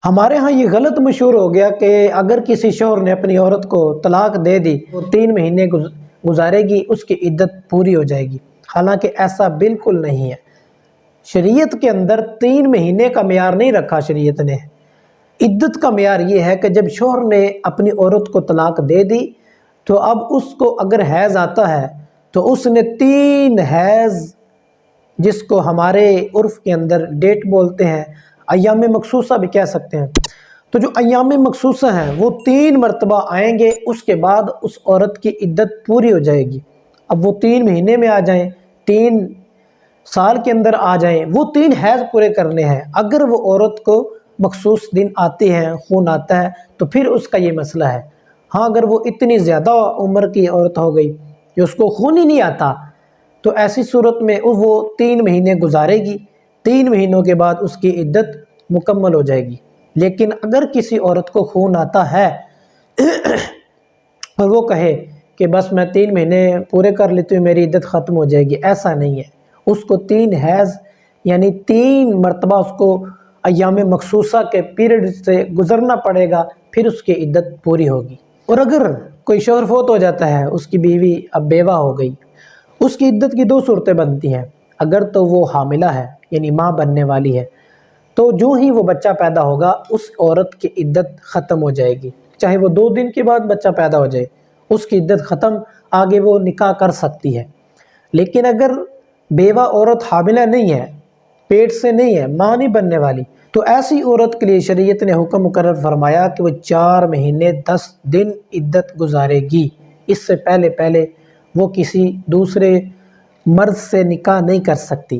ہمارے ہاں یہ غلط مشہور ہو گیا کہ اگر کسی شوہر نے اپنی عورت کو طلاق دے دی وہ 3 مہینے گزارے گی، اس کی عدت پوری ہو جائے گی۔ حالانکہ ایسا بالکل نہیں ہے۔ شریعت کے اندر 3 مہینے کا معیار نہیں رکھا شریعت نے۔ عدت کا معیار یہ ہے کہ جب شوہر نے اپنی عورت کو طلاق دے دی تو اب اس کو اگر حیض آتا ہے تو اس نے 3 حیض، جس کو ہمارے عرف کے اندر ڈیٹ بولتے ہیں، ایام مخصوصہ بھی کہہ سکتے ہیں، تو جو ایام مخصوصہ ہیں وہ 3 مرتبہ آئیں گے، اس کے بعد اس عورت کی عدت پوری ہو جائے گی۔ اب وہ 3 مہینے میں آ جائیں، 3 سال کے اندر آ جائیں، وہ 3 حیض پورے کرنے ہیں۔ اگر وہ عورت کو مخصوص دن آتے ہیں، خون آتا ہے، تو پھر اس کا یہ مسئلہ ہے۔ ہاں اگر وہ اتنی زیادہ عمر کی عورت ہو گئی کہ اس کو خون ہی نہیں آتا، تو ایسی صورت میں وہ 3 مہینے گزارے گی، 3 مہینوں کے بعد اس کی عدت مکمل ہو جائے گی۔ لیکن اگر کسی عورت کو خون آتا ہے اور وہ کہے کہ بس میں 3 مہینے پورے کر لیتی ہوں، میری عدت ختم ہو جائے گی، ایسا نہیں ہے۔ اس کو 3 حیض یعنی 3 مرتبہ اس کو ایام مخصوصہ کے پیریڈ سے گزرنا پڑے گا، پھر اس کی عدت پوری ہوگی۔ اور اگر کوئی شوہر فوت ہو جاتا ہے، اس کی بیوی اب بیوہ ہو گئی، اس کی عدت کی 2 صورتیں بنتی ہیں۔ اگر تو وہ حاملہ ہے یعنی ماں بننے والی ہے، تو جو ہی وہ بچہ پیدا ہوگا اس عورت کی عدت ختم ہو جائے گی، چاہے وہ 2 دن کے بعد بچہ پیدا ہو جائے، اس کی عدت ختم، آگے وہ نکاح کر سکتی ہے۔ لیکن اگر بیوہ عورت حاملہ نہیں ہے، پیٹ سے نہیں ہے، ماں نہیں بننے والی، تو ایسی عورت کے لیے شریعت نے حکم مقرر فرمایا کہ وہ 4 مہینے 10 دن عدت گزارے گی۔ اس سے پہلے وہ کسی دوسرے مرد سے نکاح نہیں کر سکتی۔